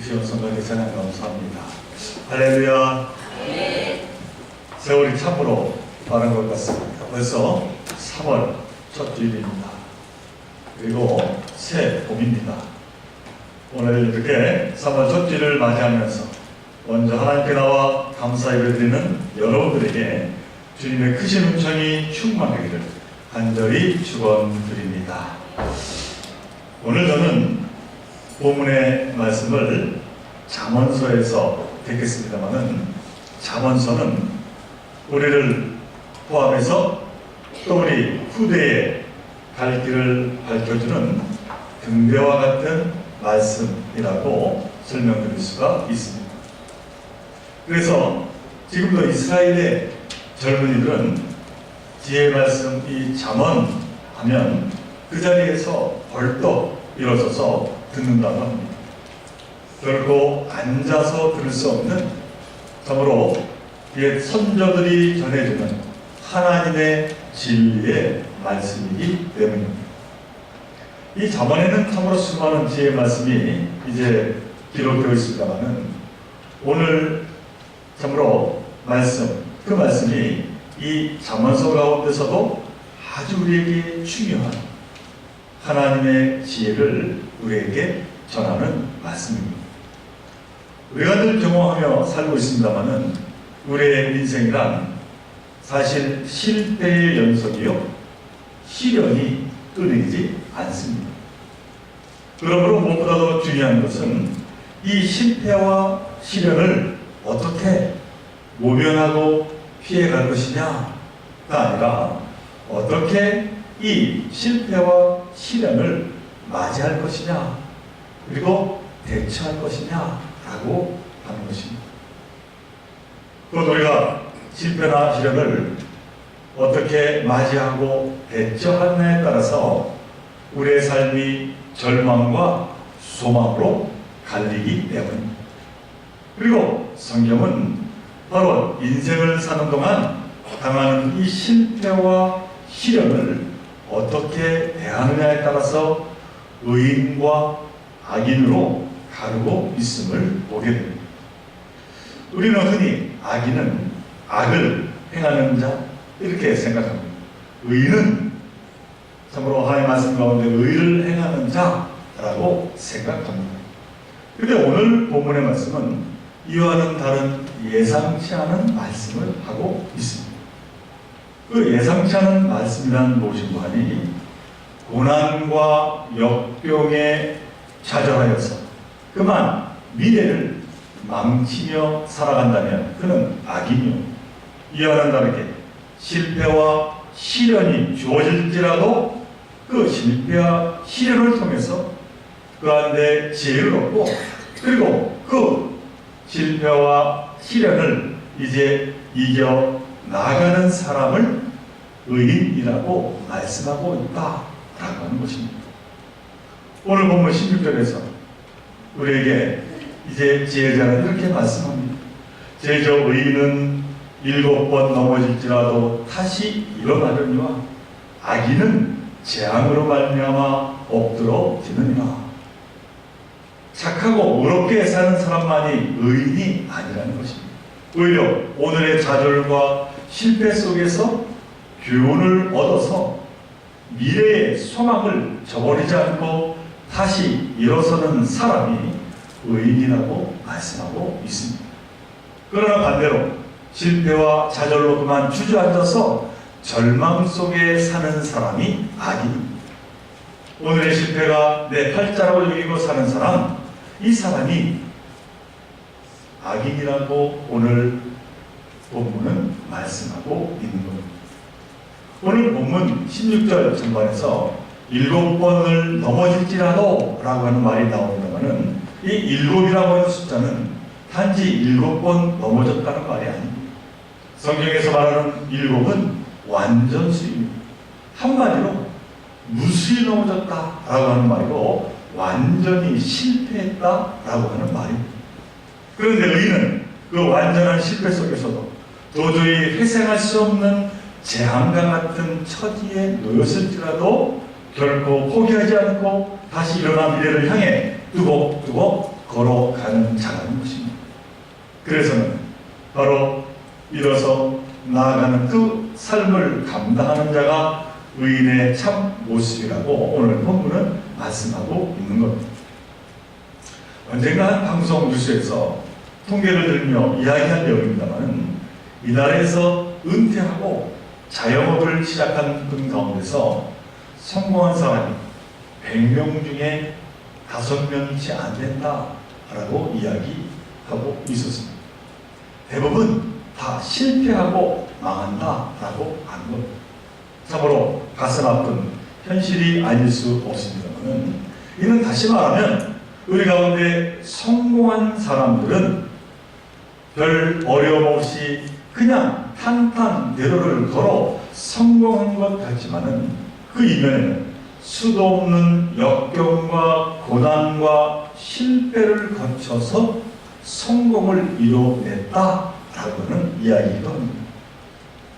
시온 성가대 찬양 감사합니다. 할렐루야. 세월이 참으로 빠른 것 같습니다. 벌써 3월 첫 주일입니다. 그리고 새 봄입니다. 오늘 이렇게 3월 첫 주일을 맞이하면서 먼저 하나님께 나와 감사 예배드리는 여러분들에게 주님의 크신 은총이 충만하기를 간절히 축원드립니다. 오늘 저는 본문의 말씀을 잠언서에서 듣겠습니다만은, 잠언서는 우리를 포함해서 또 우리 후대에 갈 길을 밝혀주는 등대와 같은 말씀이라고 설명드릴 수가 있습니다. 그래서 지금도 이스라엘의 젊은이들은 지혜의 말씀, 이 잠언 하면 그 자리에서 벌떡 일어서서 듣는다고 합니다. 결코 앉아서 들을 수 없는, 참으로 옛 선조들이 전해주는 하나님의 진리의 말씀이기 때문입니다. 이 잠언에는 참으로 수많은 지혜의 말씀이 이제 기록되어 있습니다만은, 오늘 참으로 그 말씀이 이 잠언서 가운데서도 아주 우리에게 중요한 하나님의 지혜를 우리에게 전하는 말씀입니다. 우리가 늘 경험하며 살고 있습니다만은, 우리의 인생이란 사실 실패의 연속이요, 시련이 끊이지 않습니다. 그러므로 무엇보다도 중요한 것은 이 실패와 시련을 어떻게 모면하고 피해갈 것이냐가 아니라 어떻게 이 실패와 시련을 맞이할 것이냐, 그리고 대처할 것이냐라고 하는 것입니다. 또 우리가 실패나 시련을 어떻게 맞이하고 대처하느냐에 따라서 우리의 삶이 절망과 소망으로 갈리기 때문입니다. 그리고 성경은 바로 인생을 사는 동안 당하는 이 실패와 시련을 어떻게 대하느냐에 따라서 의인과 악인으로 가르고 있음을 보게 됩니다. 우리는 흔히 악인은 악을 행하는 자 이렇게 생각합니다. 의인은 참으로 하나님의 말씀 가운데 의를 행하는 자라고 생각합니다. 그런데 오늘 본문의 말씀은 이와는 다른 예상치 않은 말씀을 하고 있습니다. 그 예상치 않은 말씀이란 무엇인가 하니, 고난과 역병에 좌절하여서 그만 미래를 망치며 살아간다면 그는 악이며, 이와는 다르게 실패와 시련이 주어질지라도 그 실패와 시련을 통해서 그 안에 지혜를 얻고, 그리고 그 실패와 시련을 이제 이겨 나가는 사람을 의인이라고 말씀하고 있다라고 하는 것입니다. 오늘 본문 16절에서 우리에게 이제 지혜자는 이렇게 말씀합니다. 제저 의인은 7번 넘어질지라도 다시 일어나려니와 악인은 재앙으로 말미암아 엎드러지느니라. 착하고 의롭게 사는 사람만이 의인이 아니라는 것입니다. 오히려 오늘의 좌절과 실패 속에서 교훈을 얻어서 미래의 소망을 저버리지 않고 다시 일어서는 사람이 의인이라고 말씀하고 있습니다. 그러나 반대로 실패와 좌절로 그만 주저앉아서 절망 속에 사는 사람이 악인입니다. 오늘의 실패가 내 팔자라고 여기고 사는 사람, 이 사람이 악인이라고 오늘 본문은 말씀하고 있는 겁니다. 오늘 본문 16절 전반에서 7번을 넘어질지라도 라고 하는 말이 나옵니다만은, 이 7이라고 하는 숫자는 단지 7번 넘어졌다는 말이 아닙니다. 성경에서 말하는 7은 완전수입니다. 한마디로 무수히 넘어졌다라고 하는 말이고, 완전히 실패했다라고 하는 말입니다. 그런데 의인은 그 완전한 실패 속에서도 도저히 회생할 수 없는 재앙과 같은 처지에 놓였을지라도 결코 포기하지 않고 다시 일어난 미래를 향해 뚜벅뚜벅 걸어가는 자라는 것입니다. 그래서는 바로 일어서 나아가는 그 삶을 감당하는 자가 의인의 참 모습이라고 오늘 본문은 말씀하고 있는 겁니다. 언젠가 한 방송 뉴스에서 통계를 들며 이야기한 내용입니다만, 이 나라에서 은퇴하고 자영업을 시작한 분 가운데서 성공한 사람이 100명 중에 5명이 채 안 된다라고 이야기하고 있었습니다. 대부분 다 실패하고 망한다라고 하는 겁니다. 참으로 가슴 아픈 현실이 아닐 수 없습니다만, 이는 다시 말하면 우리 가운데 성공한 사람들은 별 어려움 없이 그냥 탄탄대로를 걸어 성공한 것 같지만은 그 이면에는 수도 없는 역경과 고난과 실패를 거쳐서 성공을 이뤄냈다라고는 이야기도 합니다.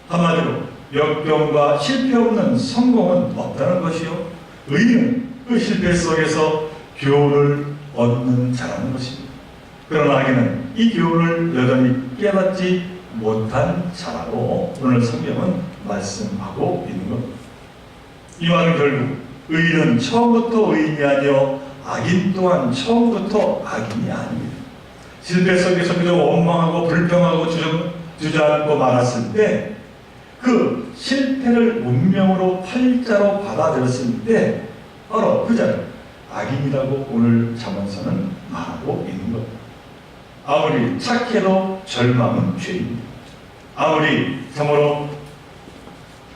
한마디로 역경과 실패 없는 성공은 없다는 것이요, 의인은 그 실패 속에서 교훈을 얻는 자라는 것입니다. 그러나 악인은 이 교훈을 여전히 깨닫지 못한 자라고 오늘 성경은 말씀하고 있는 겁니다. 이 말은 결국 의인은 처음부터 의인이 아니요 악인 또한 처음부터 악인이 아닙니다. 실패 속에서 그저 원망하고 불평하고 주저앉고 말았을 때, 그 실패를 운명으로 팔자로 받아들였을 때 바로 그 자를 악인이라고 오늘 잠언서는 말하고 있는 겁니다. 아무리 착해도 절망은 죄입니다. 아무리 참으로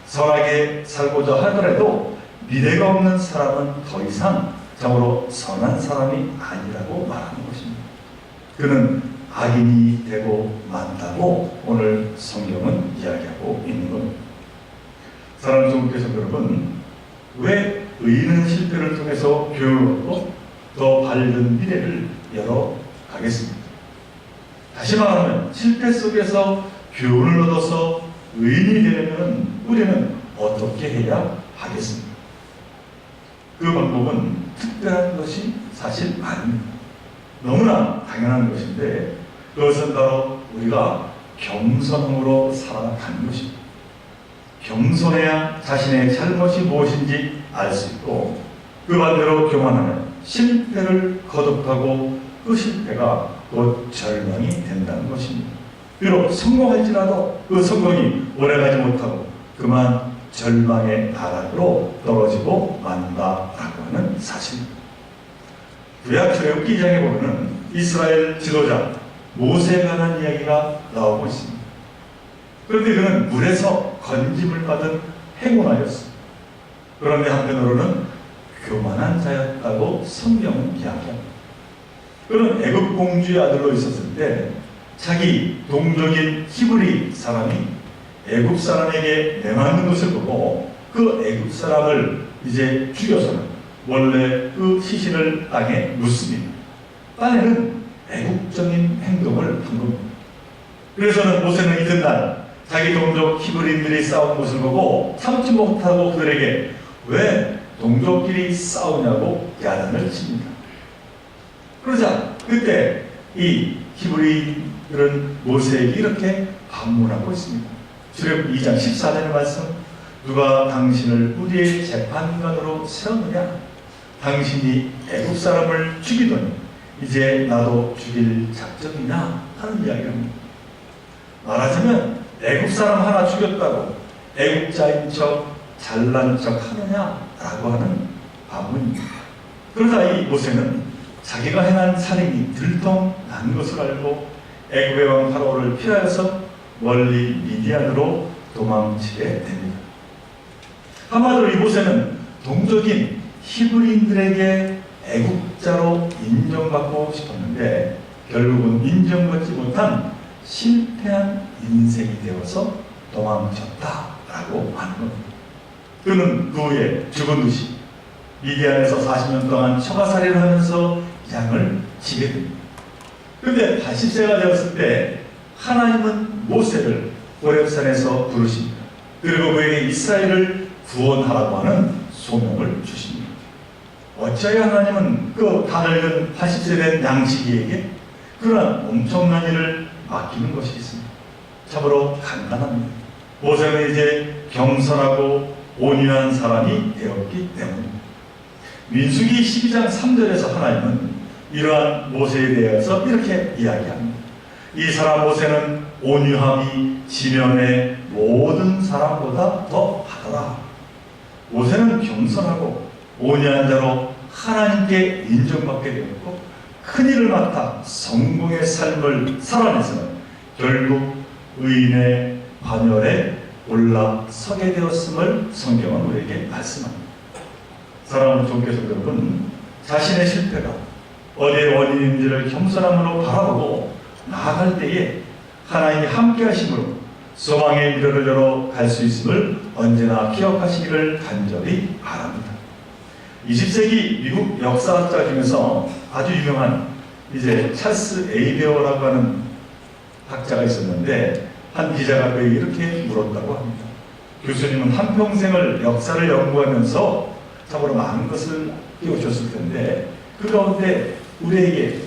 선하게 살고자 하더라도 미래가 없는 사람은 더 이상 참으로 선한 사람이 아니라고 말하는 것입니다. 그는 악인이 되고 만다고 오늘 성경은 이야기하고 있는 겁니다. 사랑하는 성도께서 여러분, 왜 의인은 실패를 통해서 교훈을 얻고 더 밝은 미래를 열어가겠습니까? 다시 말하면 실패 속에서 교훈을 얻어서 의인이 되려면 우리는 어떻게 해야 하겠습니까? 그 방법은 특별한 것이 사실 아닙니다. 너무나 당연한 것인데, 그것은 바로 우리가 겸손함으로 살아가는 것입니다. 겸손해야 자신의 잘못이 무엇인지 알 수 있고, 그 반대로 교만하면 실패를 거듭하고 그 실패가 곧 절망이 된다는 것입니다. 비록 성공할지라도 그 성공이 오래가지 못하고 그만 절망의 나락으로 떨어지고 만다라고 하는 사실입니다. 구약 출애굽기 2장에 보면 이스라엘 지도자 모세에 관한 이야기가 나오고 있습니다. 그런데 그는 물에서 건짐을 받은 행운아였습니다. 그런데 한편으로는 교만한 자였다고 성경은 이야기합니다. 그는 애굽 공주의 아들로 있었을 때 자기 동족인 히브리 사람이 애굽 사람에게 내맞는 것을 보고 그 애굽 사람을 이제 죽여서는 원래 그 시신을 땅에 묻습니다. 땅에는 애국적인 행동을 한 겁니다. 그래서는 모세는 이튿날 자기 동족 히브리인들이 싸운 것을 보고 참지 못하고 그들에게 왜 동족끼리 싸우냐고 야단을 칩니다. 그러자 그때 이 히브리인들은 모세에게 이렇게 반문하고 있습니다. 출애굽기 2장 14절의 말씀, 누가 당신을 우리의 재판관으로 세우느냐? 당신이 애굽 사람을 죽이더니 이제 나도 죽일 작정이냐? 하는 이야기입니다. 말하자면 애굽 사람 하나 죽였다고 애굽자인 척 잘난 척 하느냐라고 하는 반문입니다. 그러자 이 모세는 자기가 행한 살인이 들통난 것을 알고 애굽의 왕 파라오를 피하여서 멀리 미디안으로 도망치게 됩니다. 한마디로 이 모세는 동족인 히브리인들에게 애국자로 인정받고 싶었는데 결국은 인정받지 못한 실패한 인생이 되어서 도망쳤다라고 하는 겁니다. 그는 그 후에 죽은 듯이 미디안에서 40년 동안 처가살이를 하면서 양을 치게 됩니다. 그런데 80세가 되었을 때 하나님은 모세를 호렙산에서 부르십니다. 그리고 그에게 이스라엘을 구원하라고 하는 소명을 주십니다. 어찌하여 하나님은 그 다 늙은 80세 된 양치기에게 그러한 엄청난 일을 맡기는 것이 있습니다. 참으로 간단합니다. 모세는 이제 겸손하고 온유한 사람이 되었기 때문입니다. 민수기 12장 3절에서 하나님은 이러한 모세에 대해서 이렇게 이야기합니다. 이 사람 모세는 온유함이 지면의 모든 사람보다 더 하더라. 모세는 겸손하고 온유한 자로 하나님께 인정받게 되었고 큰 일을 맡아 성공의 삶을 살아내서는 결국 의인의 반열에 올라서게 되었음을 성경은 우리에게 말씀합니다. 사랑하는 종교성 여러분, 자신의 실패가 어디의 원인인지를 겸손함으로 바라보고 나아갈 때에 하나님이 함께 하심으로 소망의 미로를 열어 갈 수 있음을 언제나 기억하시기를 간절히 바랍니다. 20세기 미국 역사학자 중에서 아주 유명한 이제 찰스 에이베어라고 하는 학자가 있었는데 한 기자가 그에게 이렇게 물었다고 합니다. 교수님은 한평생을 역사를 연구하면서 참으로 많은 것을 끼워주셨을 텐데 그 가운데 우리에게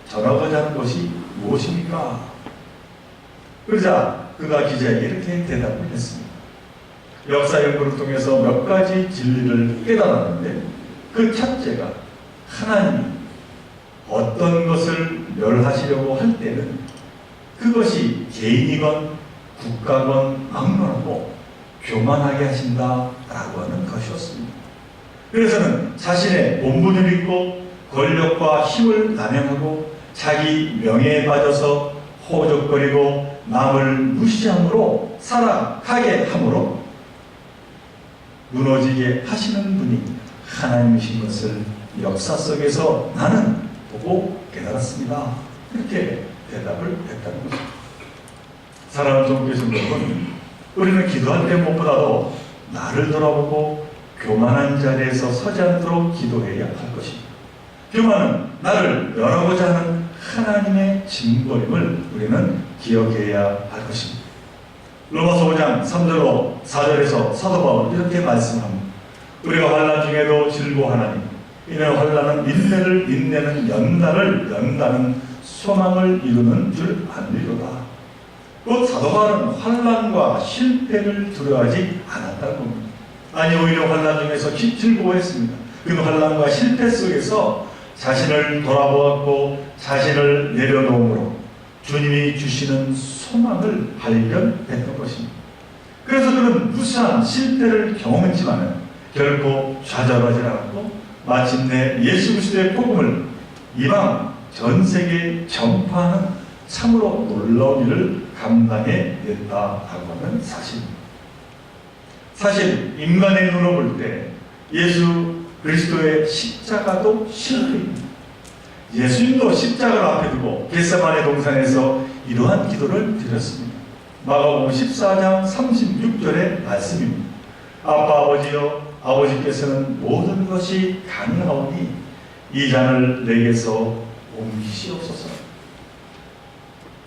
전하고자 하는 것이 무엇입니까? 그러자 그가 기자에게 이렇게 대답을 했습니다. 역사 연구를 통해서 몇 가지 진리를 깨달았는데 그 첫째가 하나님이 어떤 것을 멸하시려고 할 때는 그것이 개인이건 국가건 막론하고 교만하게 하신다라고 하는 것이었습니다. 그래서는 자신의 본분을 잊고 권력과 힘을 남용하고 자기 명예에 빠져서 호적거리고 남을 무시함으로 살아가게 함으로 무너지게 하시는 분이 하나님이신 것을 역사 속에서 나는 보고 깨달았습니다. 이렇게 대답을 했다는 것입니다. 사랑하는 종교신 여러분, 우리는 기도할 때 무엇보다도 나를 돌아보고 교만한 자리에서 서지 않도록 기도해야 할 것입니다. 교만은 나를 멸하고자 하는 하나님의 징벌임을 우리는 기억해야 할 것입니다. 로마서 5장 3절로 4절에서 사도 바울은 이렇게 말씀합니다. 우리가 환난 중에도 즐거워하나니 이는 환난은 인내를, 인내는 연단을, 연단은 소망을 이루는 줄 아느리로다. 곧 사도 바울은 환난과 실패를 두려워하지 않았다는 겁니다. 아니 오히려 환난 중에서 즐거워했습니다. 그 환난과 실패 속에서 자신을 돌아보았고 자신을 내려놓음으로 주님이 주시는 소망을 발견했던 것입니다. 그래서 그는 무수한 실패를 경험했지만 결코 좌절하지 않았고 마침내 예수 그리스도의 복음을 이방 전 세계에 전파하는 참으로 놀라운 일을 감당해냈다라고 하는 사실입니다. 사실 인간의 눈으로 볼 때 예수 그리스도의 십자가도 실패입니다. 예수님도 십자가를 앞에 두고 겟세마네 동산에서 이러한 기도를 드렸습니다. 마가복음 14장 36절의 말씀입니다. 아빠 아버지여, 아버지께서는 모든 것이 가능하오니 이 잔을 내게서 옮기시옵소서.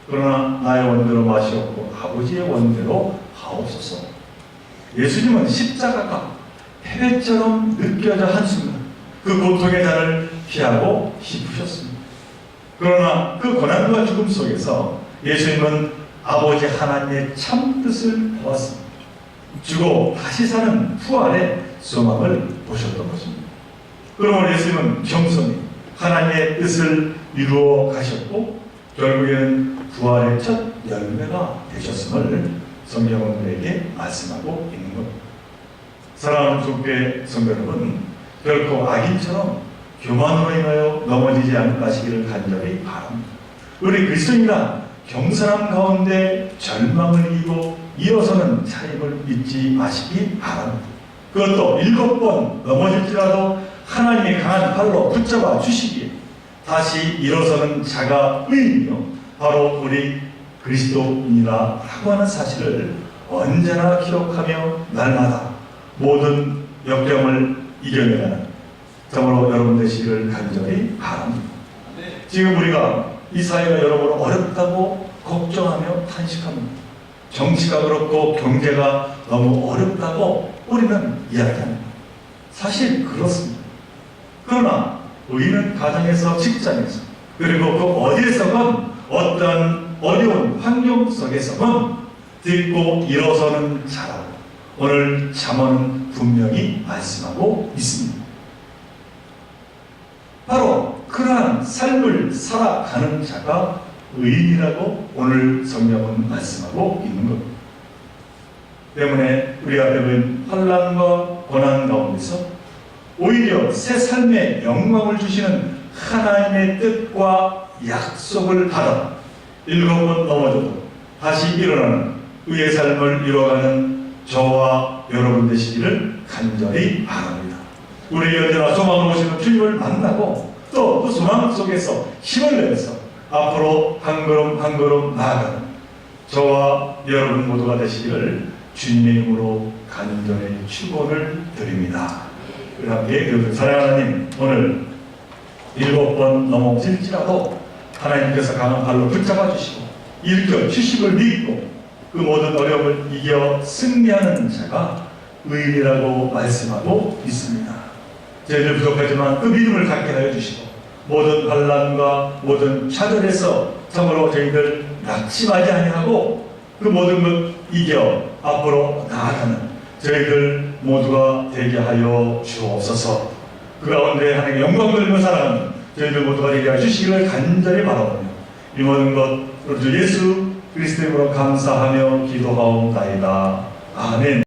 그러나 나의 원대로 마시옵고 아버지의 원대로 하옵소서. 예수님은 십자가가 패배처럼 느껴져 한순간 그 고통의 잔을 피하고 싶으셨습니다. 그러나 그 고난과 죽음 속에서 예수님은 아버지 하나님의 참뜻을 보았습니다. 죽어 다시 사는 부활의 소망을 보셨던 것입니다. 그러므로 예수님은 겸손히 하나님의 뜻을 이루어 가셨고 결국에는 부활의 첫 열매가 되셨음을 성경은 우리에게 말씀하고 있는 겁니다. 사랑하는 주께 성도 여러분, 결코 악인처럼 교만으로 인하여 넘어지지 않으시기를 간절히 바랍니다. 우리 그리스도인이란 겸손함 가운데 절망을 이기고 일어서는 차임을 잊지 마시기 바랍니다. 그것도 7번 넘어질지라도 하나님의 강한 팔로 붙잡아 주시기에 다시 일어서는 자가 의인이요 바로 우리 그리스도인이라고 하는 사실을 언제나 기억하며 날마다 모든 역경을 이겨내는 정말로 여러분 되시기를 간절히 바랍니다. 지금 우리가 이 사회가 여러모로 어렵다고 걱정하며 탄식합니다. 정치가 그렇고 경제가 너무 어렵다고 우리는 이야기합니다. 사실 그렇습니다. 그러나 의인은 가정에서, 직장에서, 그리고 그 어디에서건 어떤 어려운 환경 속에서건 딛고 일어서는 자라고 오늘 잠언은 분명히 말씀하고 있습니다. 바로 그러한 삶을 살아가는 자가 의인이라고 오늘 성경은 말씀하고 있는 겁니다. 때문에 우리가 배운 환난과 고난 가운데서 오히려 새 삶의 영광을 주시는 하나님의 뜻과 약속을 받아 7번 넘어져도 다시 일어나는 의의 삶을 이뤄가는 저와 여러분 되시기를 간절히 바랍니다. 우리 언제나 소망으로 오시는 주님을 만나고 또 그 소망 속에서 힘을 내면서 앞으로 한 걸음 한 걸음 나아가는 저와 여러분 모두가 되시기를 주님의 이름으로 간절히 축원을 드립니다. 우리 함께 기도드립니다. 사랑하는 하나님, 오늘 7번 넘어질지라도 하나님께서 강한 발로 붙잡아 주시고 일으켜 주심을 믿고 그 모든 어려움을 이겨 승리하는 자가 의인이라고 말씀하고 있습니다. 저희들 부족하지만 그 믿음을 갖게 하여 주시고 모든 환난과 모든 차별에서 참으로 저희들 낙심하지 아니하고 그 모든 것 이겨 앞으로 나아가는 저희들 모두가 되게 하여 주옵소서. 그 가운데 하나님의 영광 돌리며 살아가는 저희들 모두가 되게 하여 주시기를 간절히 바라보며 이 모든 것 우리 주 예수 그리스도의 이름으로 감사하며 기도하옵나이다. 아멘.